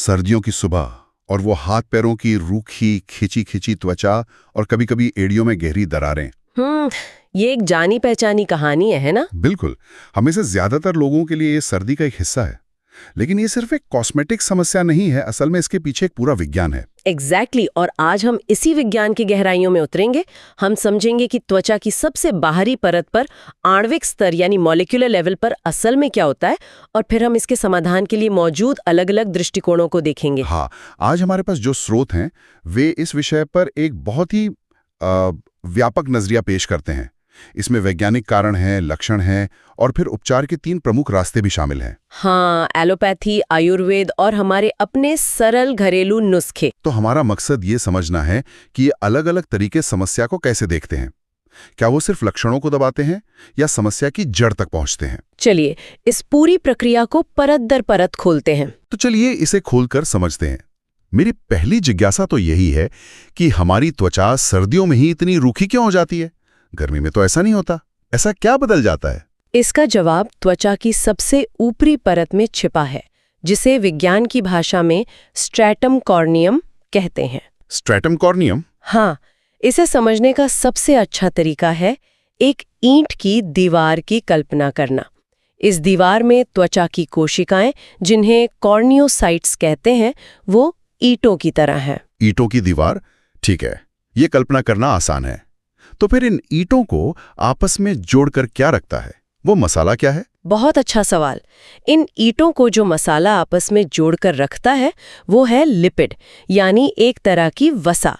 सर्दियों की सुबह और वो हाथ पैरों की रूखी खिंची खिंची त्वचा और कभी-कभी एड़ियों में गहरी दरारें। हम्म ये एक जानी पहचानी कहानी है ना? बिल्कुल। हमें से ज्यादातर लोगों के लिए ये सर्दी का एक हिस्सा है। लेकिन ये सिर्फ एक कॉस्मेटिक समस्या नहीं है, असल में इसके पीछे एक पूरा विज्ञान है। एग्जैक्टली और आज हम इसी विज्ञान की गहराइयों में उतरेंगे। हम समझेंगे कि त्वचा की सबसे बाहरी परत पर आणविक स्तर यानी मॉलिक्यूलर लेवल पर असल में क्या होता है, और फिर हम इसके समाधान के लिए मौजूद अलग अलग दृष्टिकोणों को देखेंगे। हाँ, आज हमारे पास जो स्रोत हैं वे इस विषय पर एक बहुत ही व्यापक नजरिया पेश करते हैं। इसमें वैज्ञानिक कारण हैं, लक्षण हैं और फिर उपचार के 3 प्रमुख रास्ते भी शामिल हैं। हाँ, एलोपैथी, आयुर्वेद और हमारे अपने सरल घरेलू नुस्खे। तो हमारा मकसद ये समझना है कि ये अलग अलग तरीके समस्या को कैसे देखते हैं। क्या वो सिर्फ लक्षणों को दबाते हैं या समस्या की जड़ तक पहुंचते हैं? चलिए इस पूरी प्रक्रिया को परत दर परत खोलते हैं। तो चलिए इसे खोलकर समझते हैं। मेरी पहली जिज्ञासा तो यही है कि हमारी त्वचा सर्दियों में ही इतनी रूखी क्यों हो जाती है? गर्मी में तो ऐसा नहीं होता। ऐसा क्या बदल जाता है? इसका जवाब त्वचा की सबसे ऊपरी परत में छिपा है, जिसे विज्ञान की भाषा में स्ट्रैटम कॉर्नियम कहते हैं। Stratum corneum? हाँ, इसे समझने का सबसे अच्छा तरीका है एक ईंट की दीवार की कल्पना करना। इस दीवार में त्वचा की कोशिकाएं, जिन्हें कॉर्नियोसाइट्स कहते हैं, वो ईंटों की तरह हैं। ईंटों की दीवार, ठीक है, ये कल्पना करना आसान है। तो फिर इन ईंटों को आपस में जोड़कर क्या रखता है? वो मसाला क्या है? बहुत अच्छा सवाल। इन ईंटों को जो मसाला आपस में जोड़कर रखता है वो है लिपिड, यानी एक तरह की वसा।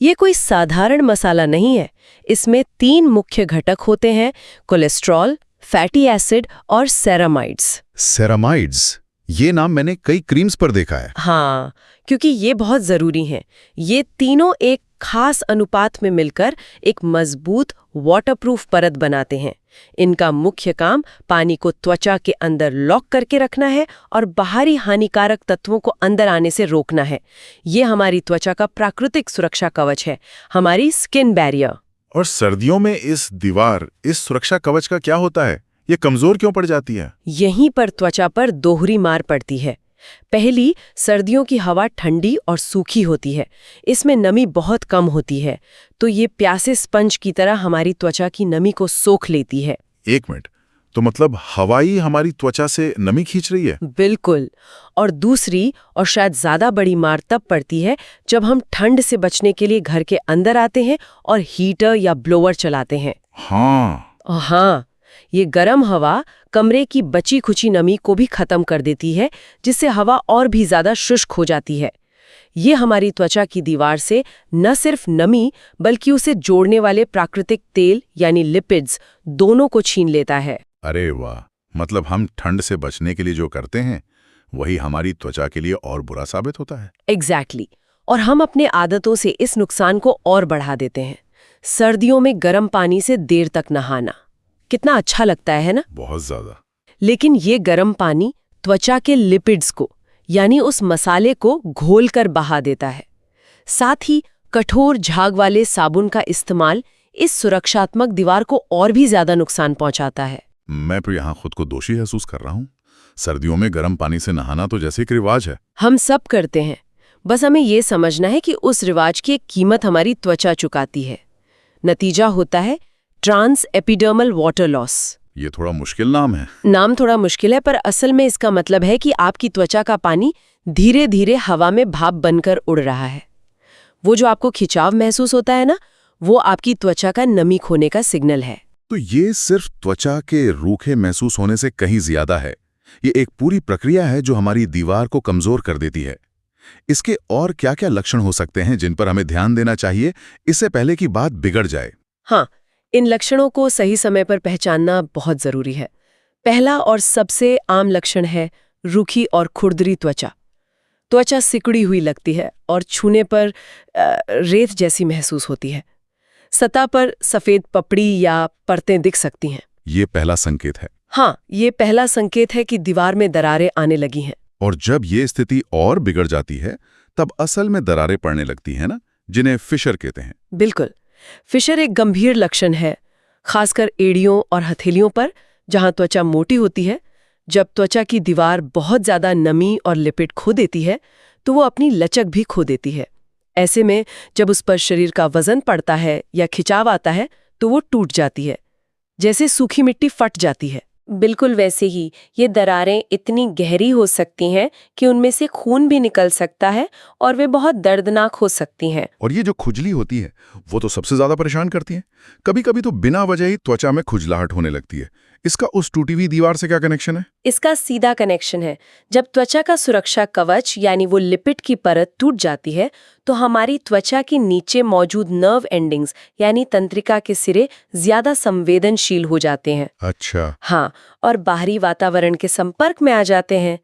ये कोई साधारण मसाला नहीं है। इसमें 3 मुख्य घटक होते हैं: कोलेस्ट्रॉल, फैटी एसिड और सेरामाइड्स। सेरामाइड्स, ये नाम मैंने कई क्रीम्स पर देखा है। हाँ, क्योंकि ये बहुत जरूरी हैं। ये तीनों एक खास अनुपात में मिलकर एक मजबूत वाटरप्रूफ परत बनाते हैं। इनका मुख्य काम पानी को त्वचा के अंदर लॉक करके रखना है और बाहरी हानिकारक तत्वों को अंदर आने से रोकना है। ये हमारी त्वचा का प्राकृतिक सुरक्षा कवच है, हमारी स्किन बैरियर। और सर्दियों में इस दीवार, इस सुरक्षा कवच का क्या होता है? ये कमजोर क्यों पड़ जाती है? यहीं पर त्वचा पर दोहरी मार पड़ती है। पहली, सर्दियों की हवा ठंडी और सूखी होती है। इसमें नमी बहुत कम होती है, तो ये प्यासे स्पंज की तरह हमारी त्वचा की नमी को सोख लेती है। 1 मिनट, तो मतलब हवा ही हमारी त्वचा से नमी खींच रही है? बिल्कुल। और दूसरी और शायद ज्यादा बड़ी मार तब पड़ती है जब हम ठंड से बचने के लिए घर के अंदर आते हैं और हीटर या ब्लोअर चलाते हैं। हाँ, ये गर्म हवा कमरे की बची खुची नमी को भी खत्म कर देती है, जिससे हवा और भी ज्यादा शुष्क हो जाती है। ये हमारी त्वचा की दीवार से न सिर्फ नमी बल्कि उसे जोड़ने वाले प्राकृतिक तेल यानी लिपिड्स दोनों को छीन लेता है। अरे वाह, मतलब हम ठंड से बचने के लिए जो करते हैं वही हमारी त्वचा के लिए और बुरा साबित होता है। एग्जैक्टली। और हम अपने आदतों से इस नुकसान को और बढ़ा देते हैं। सर्दियों में गर्म पानी से देर तक नहाना कितना अच्छा लगता है ना? बहुत ज्यादा। लेकिन ये गर्म पानी त्वचा के लिपिड्स को यानी उस मसाले को घोलकर बहा देता है। साथ ही कठोर झाग वाले साबुन का इस्तेमाल इस सुरक्षात्मक दीवार को और भी ज्यादा नुकसान पहुंचाता है। मैं तो यहाँ खुद को दोषी महसूस कर रहा हूँ। सर्दियों में गर्म पानी से नहाना तो जैसे एक रिवाज है। हम सब करते हैं, बस हमें ये समझना है कि उस रिवाज की एक कीमत हमारी त्वचा चुकाती है। नतीजा होता है ट्रांस एपिडर्मल वाटर लॉस। ये थोड़ा मुश्किल नाम है। नाम थोड़ा मुश्किल है, पर असल में इसका मतलब है कि आपकी त्वचा का पानी धीरे धीरे हवा में भाप बनकर उड़ रहा है। वो जो आपको खिंचाव महसूस होता है ना, वो आपकी त्वचा का नमी खोने का सिग्नल है। तो ये सिर्फ त्वचा के रूखे महसूस होने से कहीं ज्यादा है। ये एक पूरी प्रक्रिया है जो हमारी दीवार को कमजोर कर देती है। इसके और क्या-क्या लक्षण हो सकते हैं जिन पर हमें ध्यान देना चाहिए इससे पहले कि बात बिगड़ जाए? हाँ, इन लक्षणों को सही समय पर पहचानना बहुत जरूरी है। पहला और सबसे आम लक्षण है रूखी और खुरदरी त्वचा। त्वचा सिकुड़ी हुई लगती है और छूने पर रेत जैसी महसूस होती है। सतह पर सफेद पपड़ी या परतें दिख सकती हैं। ये पहला संकेत है। हाँ, ये पहला संकेत है कि दीवार में दरारें आने लगी हैं। और जब ये स्थिति और बिगड़ जाती है तब असल में दरारें पड़ने लगती हैं ना, जिन्हें फिशर कहते हैं। बिल्कुल। फिशर एक गंभीर लक्षण है, खासकर एड़ियों और हथेलियों पर, जहां त्वचा मोटी होती है। जब त्वचा की दीवार बहुत ज्यादा नमी और लिपिड खो देती है तो वो अपनी लचक भी खो देती है। ऐसे में जब उस पर शरीर का वजन पड़ता है या खिंचाव आता है तो वो टूट जाती है, जैसे सूखी मिट्टी फट जाती है। बिल्कुल वैसे ही ये दरारें इतनी गहरी हो सकती हैं कि उनमें से खून भी निकल सकता है और वे बहुत दर्दनाक हो सकती हैं। और ये जो खुजली होती है वो तो सबसे ज्यादा परेशान करती है। कभी कभी तो बिना वजह ही त्वचा में खुजलाहट होने लगती है। इसका उस टूटी हुई दीवार से क्या कनेक्शन है? इसका सीधा कनेक्शन है। जब त्वचा का सुरक्षा कवच यानी वो लिपिड की परत टूट जाती है तो हमारी त्वचा के नीचे मौजूद नर्व एंडिंग्स यानी तंत्रिका के सिरे ज्यादा संवेदनशील हो जाते हैं। अच्छा। हाँ, और बाहरी वातावरण के संपर्क में आ जाते हैं।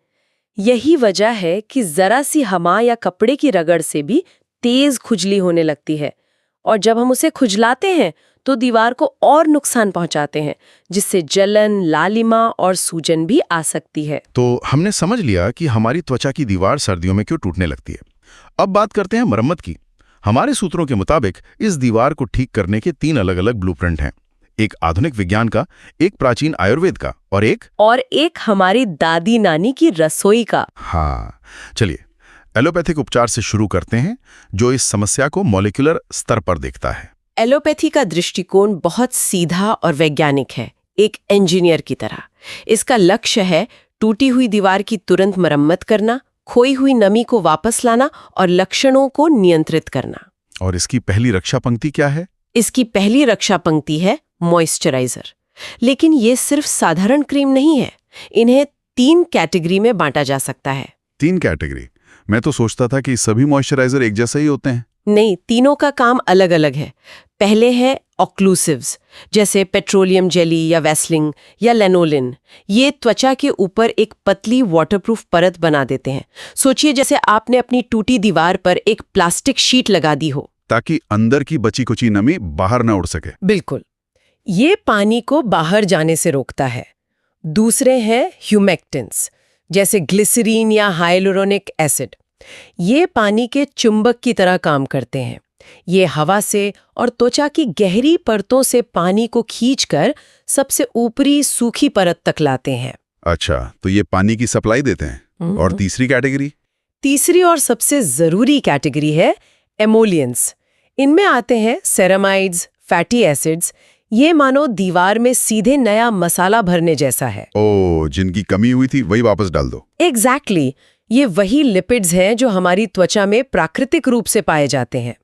यही वजह है कि जरा सी हवा या कपड़े की रगड़ से भी तेज खुजली होने लगती है, और जब हम उसे खुजलाते हैं तो दीवार को और नुकसान पहुंचाते हैं, जिससे जलन, लालिमा और सूजन भी आ सकती है। तो हमने समझ लिया कि हमारी त्वचा की दीवार सर्दियों में क्यों टूटने लगती है। अब बात करते हैं मरम्मत की। हमारे सूत्रों के मुताबिक इस दीवार को ठीक करने के 3 अलग-अलग ब्लूप्रिंट हैं। एक आधुनिक विज्ञान का, एक प्राचीन आयुर्वेद का और एक हमारी दादी नानी की रसोई का। हाँ, चलिए एलोपैथिक उपचार से शुरू करते हैं, जो इस समस्या को मॉलिक्यूलर स्तर पर देखता है। एलोपैथी का दृष्टिकोण बहुत सीधा और वैज्ञानिक है, एक इंजीनियर की तरह। इसका लक्ष्य है टूटी हुई दीवार की तुरंत मरम्मत करना, खोई हुई नमी को वापस लाना और लक्षणों को नियंत्रित करना। और इसकी पहली रक्षा पंक्ति क्या है? इसकी पहली रक्षा पंक्ति है मॉइस्चराइजर। लेकिन ये सिर्फ साधारण क्रीम नहीं है। इन्हें 3 कैटेगरी में बांटा जा सकता है। 3 कैटेगरी? मैं तो सोचता था कि सभी मॉइस्चराइजर एक जैसे ही होते हैं। नहीं, तीनों का काम अलग अलग है। पहले है ऑक्लूसिव्स, जैसे पेट्रोलियम जेली या वैसलिन या लेनोलिन। ये त्वचा के ऊपर एक पतली वाटरप्रूफ परत बना देते हैं। सोचिए जैसे आपने अपनी टूटी दीवार पर एक प्लास्टिक शीट लगा दी हो, ताकि अंदर की बची कुची नमी बाहर ना उड़ सके। बिल्कुल। ये पानी को बाहर जाने से रोकता है। दूसरे हैं ह्यूमेक्टेंट्स, जैसे ग्लिसरीन या हाइलुरोनिक एसिड। ये पानी के चुंबक की तरह काम करते हैं। ये हवा से और त्वचा की गहरी परतों से पानी को खींचकर सबसे ऊपरी सूखी परत तक लाते हैं। अच्छा, तो ये पानी की सप्लाई देते हैं। और तीसरी कैटेगरी? तीसरी और सबसे जरूरी कैटेगरी है एमोलियंस। इनमें आते हैं सेरामाइड्स, फैटी एसिड्स। ये मानो दीवार में सीधे नया मसाला भरने जैसा है। ओ, जिनकी कमी हुई थी वही वापस डाल दो। एग्जैक्टली। ये वही लिपिड्स हैं जो हमारी त्वचा में प्राकृतिक रूप से पाए जाते हैं।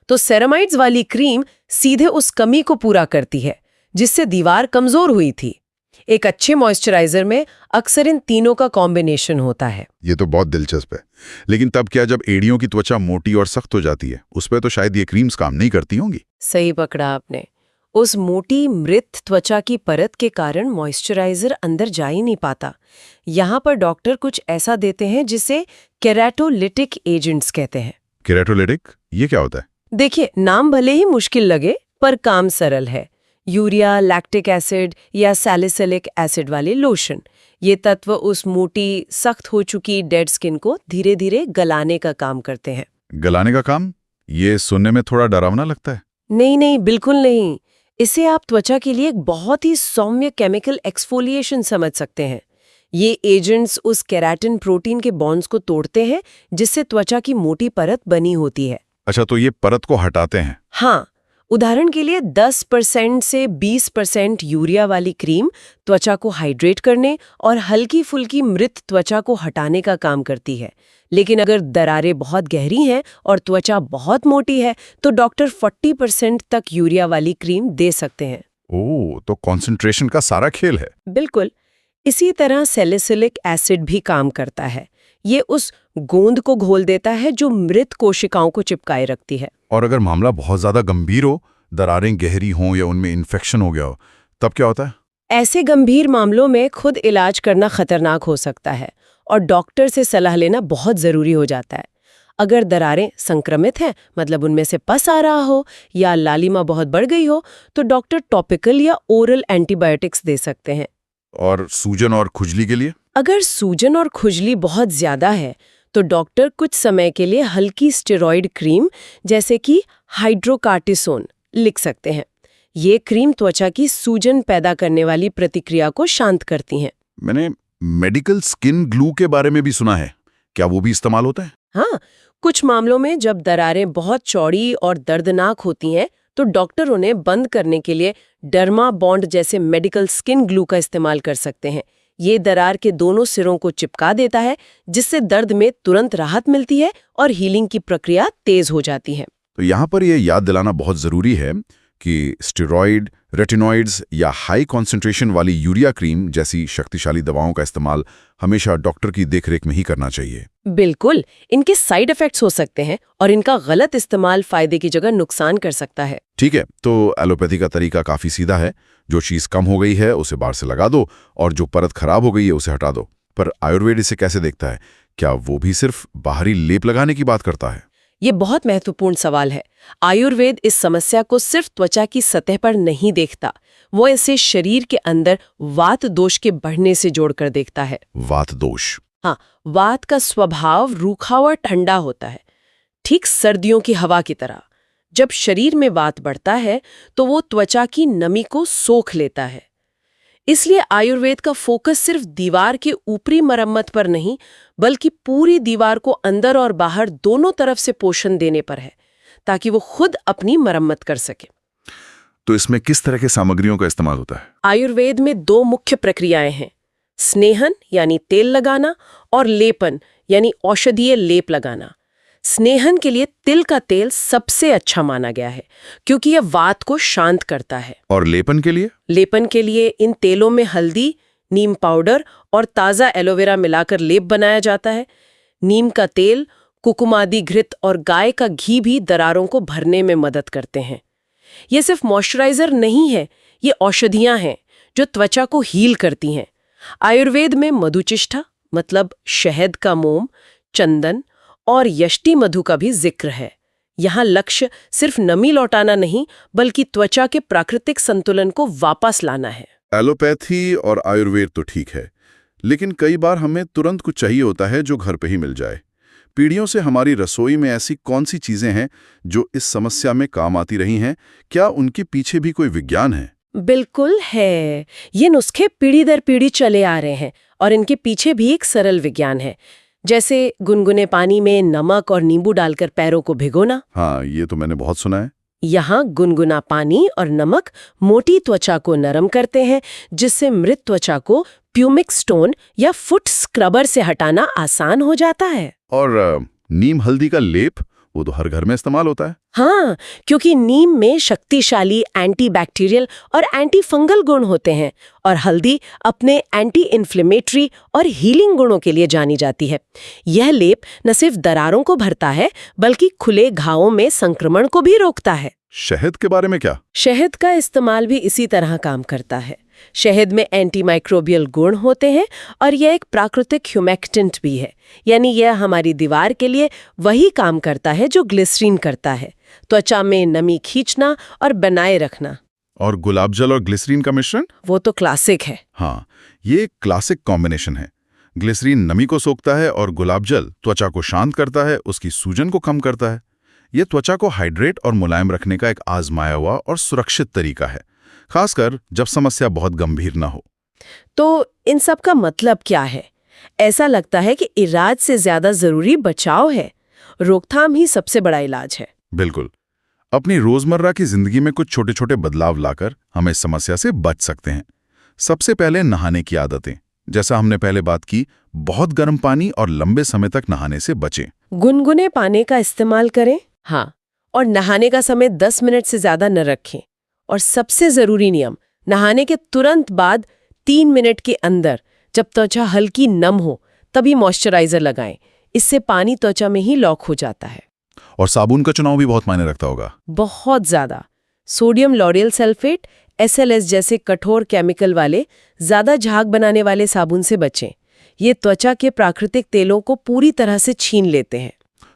तो सेरामाइड्स वाली क्रीम सीधे उस कमी को पूरा करती है जिससे दीवार कमजोर हुई थी। एक अच्छे मॉइस्चराइजर में अक्सर इन तीनों का कॉम्बिनेशन होता है। ये तो बहुत दिलचस्प है। लेकिन तब क्या, जब एड़ियों की त्वचा मोटी और सख्त हो जाती है, उस पर तो शायद ये क्रीम्स काम नहीं करती होंगी। सही पकड़ा आपने। उस मोटी मृत त्वचा की परत के कारण मॉइस्चराइजर अंदर जा ही नहीं पाता। यहाँ पर डॉक्टर कुछ ऐसा देते हैं जिसे केराटोलिटिक एजेंट्स कहते हैं। केराटोलिटिक, ये क्या होता है? देखिए, नाम भले ही मुश्किल लगे पर काम सरल है। यूरिया, लैक्टिक एसिड या सैलिसिलिक एसिड वाले लोशन। ये तत्व उस मोटी, सख्त हो चुकी डेड स्किन को धीरे धीरे गलाने का काम करते हैं। गलाने का काम? ये सुनने में थोड़ा डरावना लगता है। नहीं, बिल्कुल नहीं। इसे आप त्वचा के लिए एक बहुत ही सौम्य केमिकल एक्सफोलिएशन समझ सकते हैं। ये एजेंट्स उस केराटिन प्रोटीन के बॉन्ड्स को तोड़ते हैं जिससे त्वचा की मोटी परत बनी होती है। अच्छा, तो ये परत को हटाते हैं? हाँ, उदाहरण के लिए 10% से 20% यूरिया वाली क्रीम त्वचा को हाइड्रेट करने और हल्की फुल्की मृत त्वचा को हटाने का काम करती है। लेकिन अगर दरारें बहुत गहरी हैं और त्वचा बहुत मोटी है तो डॉक्टर 40% तक यूरिया वाली क्रीम दे सकते हैं। ओह, तो कॉन्सेंट्रेशन का सारा खेल है। बिल्कुल। इसी तरह सैलिसिलिक एसिड भी काम करता है। ये उस गोंद को घोल देता है जो मृत कोशिकाओं को चिपकाए रखती है। और अगर मामला बहुत ज्यादा गंभीर हो, दरारें गहरी हों या उनमें इन्फेक्शन हो गया हो, तब क्या होता है? ऐसे गंभीर मामलों में खुद इलाज करना खतरनाक हो सकता है और डॉक्टर से सलाह लेना बहुत जरूरी हो जाता है। अगर दरारें संक्रमित हैं, मतलब उनमें से पस आ रहा हो या लालिमा बहुत बढ़ गई हो, तो डॉक्टर टॉपिकल या ओरल एंटीबायोटिक्स दे सकते हैं। और सूजन और खुजली के लिए? अगर सूजन और खुजली बहुत ज्यादा है तो डॉक्टर कुछ समय के लिए हल्की स्टेरॉइड क्रीम जैसे कि हाइड्रोकार्टिसोन लिख सकते हैं। ये क्रीम त्वचा की सूजन पैदा करने वाली प्रतिक्रिया को शांत करती हैं। मैंने मेडिकल स्किन ग्लू के बारे में भी सुना है, क्या वो भी इस्तेमाल होता है? हाँ, कुछ मामलों में जब दरारें बहुत चौड़ी और दर्दनाक होती हैं तो डॉक्टर उन्हें बंद करने के लिए डर्मा बॉन्ड जैसे मेडिकल स्किन ग्लू का इस्तेमाल कर सकते हैं। ये दरार के दोनों सिरों को चिपका देता है, जिससे दर्द में तुरंत राहत मिलती है और हीलिंग की प्रक्रिया तेज हो जाती है। तो यहाँ पर यह याद दिलाना बहुत ज़रूरी है कि स्टेरॉइड, रेटिनॉइड्स या हाई कॉन्सेंट्रेशन वाली यूरिया क्रीम जैसी शक्तिशाली दवाओं का इस्तेमाल हमेशा डॉक्टर की देखरेख में ही करना चाहिए। बिल्कुल, इनके साइड इफेक्ट्स हो सकते हैं और इनका गलत इस्तेमाल फायदे की जगह नुकसान कर सकता है। ठीक है, तो एलोपैथी का तरीका काफ़ी सीधा है। जो चीज़ कम हो गई है उसे बाहर से लगा दो और जो परत खराब हो गई है उसे हटा दो। पर आयुर्वेद इसे कैसे देखता है? क्या वो भी सिर्फ बाहरी लेप लगाने की बात करता है? ये बहुत महत्वपूर्ण सवाल है। आयुर्वेद इस समस्या को सिर्फ त्वचा की सतह पर नहीं देखता, वो इसे शरीर के अंदर वात दोष के बढ़ने से जोड़कर देखता है। वात दोष? हाँ, वात का स्वभाव रूखा और ठंडा होता है, ठीक सर्दियों की हवा की तरह। जब शरीर में वात बढ़ता है तो वो त्वचा की नमी को सोख लेता है। इसलिए आयुर्वेद का फोकस सिर्फ दीवार के ऊपरी मरम्मत पर नहीं, बल्कि पूरी दीवार को अंदर और बाहर दोनों तरफ से पोषण देने पर है, ताकि वो खुद अपनी मरम्मत कर सके। तो इसमें किस तरह के सामग्रियों का इस्तेमाल होता है? आयुर्वेद में 2 मुख्य प्रक्रियाएं हैं, स्नेहन यानी तेल लगाना और लेपन यानी औषधीय लेप लगाना। स्नेहन के लिए तिल का तेल सबसे अच्छा माना गया है, क्योंकि यह वात को शांत करता है। और लेपन के लिए? लेपन के लिए इन तेलों में हल्दी, नीम पाउडर और ताज़ा एलोवेरा मिलाकर लेप बनाया जाता है। नीम का तेल, कुकुमादि घृत और गाय का घी भी दरारों को भरने में मदद करते हैं। ये सिर्फ मॉइस्चराइजर नहीं है, ये औषधियां हैं जो त्वचा को हील करती हैं। आयुर्वेद में मधुचिष्ठा मतलब शहद का मोम, चंदन और यष्टि मधु का भी जिक्र है। यहाँ लक्ष्य सिर्फ नमी लौटाना नहीं, बल्कि त्वचा के प्राकृतिक संतुलन को वापस लाना है। एलोपैथी और आयुर्वेद तो ठीक है, लेकिन कई बार हमें तुरंत कुछ चाहिए होता है जो घर पे ही मिल जाए। पीढ़ियों से हमारी रसोई में ऐसी कौन सी चीजें हैं जो इस समस्या में काम आती रही हैं? क्या उनके पीछे भी कोई विज्ञान है? बिल्कुल है। ये नुस्खे पीढ़ी दर पीढ़ी चले आ रहे हैं और इनके पीछे भी एक सरल विज्ञान है। जैसे गुनगुने पानी में नमक और नींबू डालकर पैरों को भिगोना। हाँ, ये तो मैंने बहुत सुना है। यहाँ गुनगुना पानी और नमक मोटी त्वचा को नरम करते हैं, जिससे मृत त्वचा को प्यूमिक स्टोन या फुट स्क्रबर से हटाना आसान हो जाता है। और नीम हल्दी का लेप, वो तो हर घर में इस्तेमाल होता है। हाँ, क्योंकि नीम में शक्तिशाली एंटीबैक्टीरियल और एंटी फंगल गुण होते हैं और हल्दी अपने एंटी इन्फ्लेमेटरी और हीलिंग गुणों के लिए जानी जाती है। यह लेप न सिर्फ दरारों को भरता है, बल्कि खुले घावों में संक्रमण को भी रोकता है। शहद के बारे में क्या? शहद का इस्तेमाल भी इसी तरह काम करता है। शहद में एंटीमाइक्रोबियल गुण होते हैं और यह एक प्राकृतिक ह्यूमेक्टेंट भी है, यानी यह हमारी दीवार के लिए वही काम करता है जो ग्लिसरीन करता है, त्वचा में नमी खींचना और बनाए रखना। और गुलाब जल और ग्लिसरीन का मिश्रण? वो तो क्लासिक है। हाँ, ये एक क्लासिक कॉम्बिनेशन है। ग्लिसरीन नमी को सोखता है और गुलाब जल त्वचा को शांत करता है, उसकी सूजन को कम करता है। ये त्वचा को हाइड्रेट और मुलायम रखने का एक आजमाया हुआ और सुरक्षित तरीका है, खासकर जब समस्या बहुत गंभीर ना हो। तो इन सब का मतलब क्या है? ऐसा लगता है कि इलाज से ज्यादा जरूरी बचाव है। रोकथाम ही सबसे बड़ा इलाज है। बिल्कुल। अपनी रोजमर्रा की जिंदगी में कुछ छोटे छोटे बदलाव लाकर हम इस समस्या से बच सकते हैं। सबसे पहले नहाने की आदतें, जैसा हमने पहले बात की, बहुत गर्म पानी और लंबे समय तक नहाने से बचें। गुनगुने पानी का इस्तेमाल करें। हाँ, और नहाने का समय 10 मिनट से ज्यादा न रखें। और सबसे जरूरी नियम, नहाने के तुरंत बाद 3 मिनट के अंदर जब त्वचा हल्की नम हो तभी मॉइस्चराइजर लगाएं। इससे पानी त्वचा में ही लॉक हो जाता है। और साबुन का चुनाव भी बहुत मायने रखता होगा। बहुत ज्यादा। सोडियम लॉरियल सल्फेट, SLS जैसे कठोर केमिकल वाले, ज्यादा झाग बनाने वाले साबुन से बचें। ये त्वचा के प्राकृतिक तेलों को पूरी तरह से छीन लेते हैं।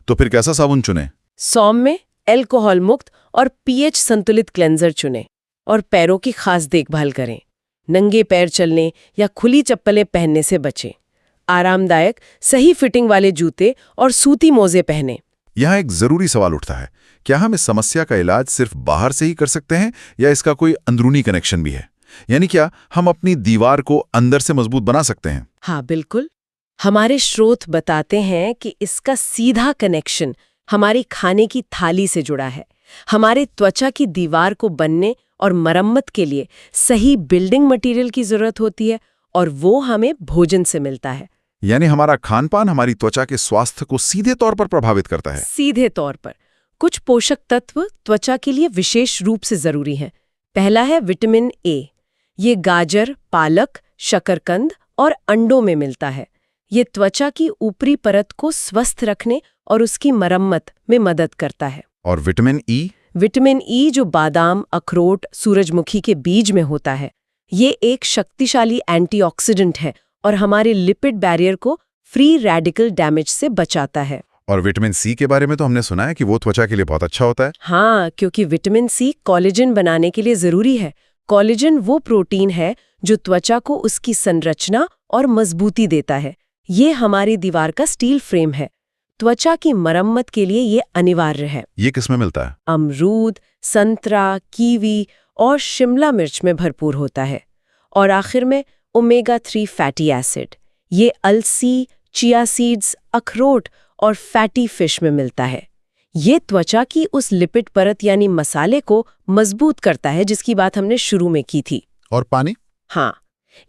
तो फिर कैसा साबुन चुनें? सौम्य, एल्कोहल मुक्त और pH संतुलित क्लेंजर चुनें। और पैरों की खास देखभाल करें। नंगे पैर चलने या खुली चप्पलें पहनने से बचें। आरामदायक, सही फिटिंग वाले जूते और सूती मोजे पहनें। यहाँ एक जरूरी सवाल उठता है, क्या हम इस समस्या का इलाज सिर्फ बाहर से ही कर सकते हैं या इसका कोई अंदरूनी कनेक्शन भी है? यानी क्या हम अपनी दीवार को अंदर से मजबूत बना सकते हैं? हाँ बिल्कुल। हमारे स्रोत बताते हैं कि इसका सीधा कनेक्शन हमारी खाने की थाली से जुड़ा है। हमारे त्वचा की दीवार को बनने और मरम्मत के लिए सही बिल्डिंग मटेरियल की जरूरत होती है, और वो हमें भोजन से मिलता है। यानी हमारा खानपान हमारी त्वचा के स्वास्थ्य को सीधे तौर पर प्रभावित करता है। सीधे तौर पर कुछ पोषक तत्व त्वचा के लिए विशेष रूप से जरूरी हैं। पहला है विटामिन ए। ये गाजर, पालक, शकरकंद और अंडों में मिलता है। ये त्वचा की ऊपरी परत को स्वस्थ रखने और उसकी मरम्मत में मदद करता है। और विटामिन ई? विटामिन ई जो बादाम, अखरोट, सूरजमुखी के बीज में होता है, ये एक शक्तिशाली एंटीऑक्सीडेंट है और हमारे लिपिड बैरियर को फ्री रेडिकल डैमेज से बचाता है। और विटामिन सी के बारे में तो हमने सुना है कि वो त्वचा के लिए बहुत अच्छा होता है। हाँ, क्योंकि विटामिन सी कोलेजन बनाने के लिए जरूरी है। कोलेजन वो प्रोटीन है जो त्वचा को उसकी संरचना और मजबूती देता है। ये हमारी दीवार का स्टील फ्रेम है। त्वचा की मरम्मत के लिए ये अनिवार्य है। ये किसमें मिलता है? अमरूद, संतरा, कीवी और शिमला मिर्च में भरपूर होता है। और आखिर में ओमेगा 3 फैटी एसिड। ये अलसी, चिया सीड्स, अखरोट और फैटी फिश में मिलता है। ये त्वचा की उस लिपिड परत यानी मसाले को मजबूत करता है जिसकी बात हमने शुरू में की थी। और पानी? हाँ,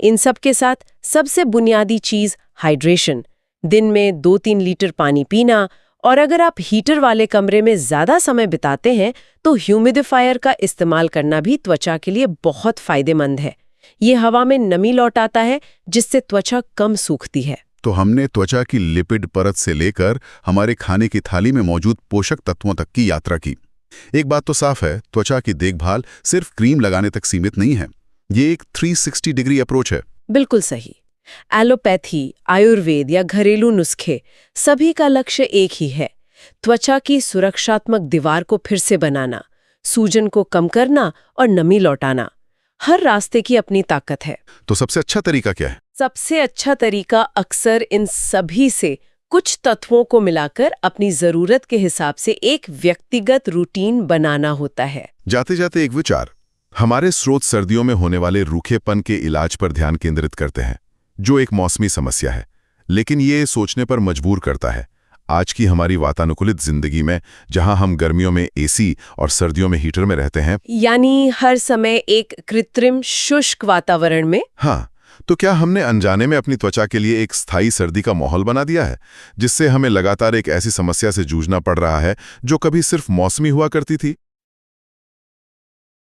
इन सब के साथ सबसे बुनियादी चीज हाइड्रेशन। दिन में 2-3 लीटर पानी पीना, और अगर आप हीटर वाले कमरे में ज्यादा समय बिताते हैं तो ह्यूमिडिफायर का इस्तेमाल करना भी त्वचा के लिए बहुत फायदेमंद है। ये हवा में नमी लौटाता है जिससे त्वचा कम सूखती है। तो हमने त्वचा की लिपिड परत से लेकर हमारे खाने की थाली में मौजूद पोषक तत्वों तक की यात्रा की। एक बात तो साफ है, त्वचा की देखभाल सिर्फ क्रीम लगाने तक सीमित नहीं है। ये एक 360 डिग्री अप्रोच है। बिल्कुल सही। एलोपैथी, आयुर्वेद या घरेलू नुस्खे, सभी का लक्ष्य एक ही है, त्वचा की सुरक्षात्मक दीवार को फिर से बनाना, सूजन को कम करना और नमी लौटाना। हर रास्ते की अपनी ताकत है। तो सबसे अच्छा तरीका क्या है? सबसे अच्छा तरीका अक्सर इन सभी से कुछ तत्वों को मिलाकर अपनी जरूरत के हिसाब से एक व्यक्तिगत रूटीन बनाना होता है। जाते जाते एक विचार। हमारे स्रोत सर्दियों में होने वाले रूखेपन के इलाज पर ध्यान केंद्रित करते हैं, जो एक मौसमी समस्या है, लेकिन ये सोचने पर मजबूर करता है। आज की हमारी वातानुकूलित जिंदगी में, जहां हम गर्मियों में एसी और सर्दियों में हीटर में रहते हैं, यानी हर समय एक कृत्रिम शुष्क वातावरण में, हाँ, तो क्या हमने अनजाने में अपनी त्वचा के लिए एक स्थायी सर्दी का माहौल बना दिया है, जिससे हमें लगातार एक ऐसी समस्या से जूझना पड़ रहा है जो कभी सिर्फ मौसमी हुआ करती थी?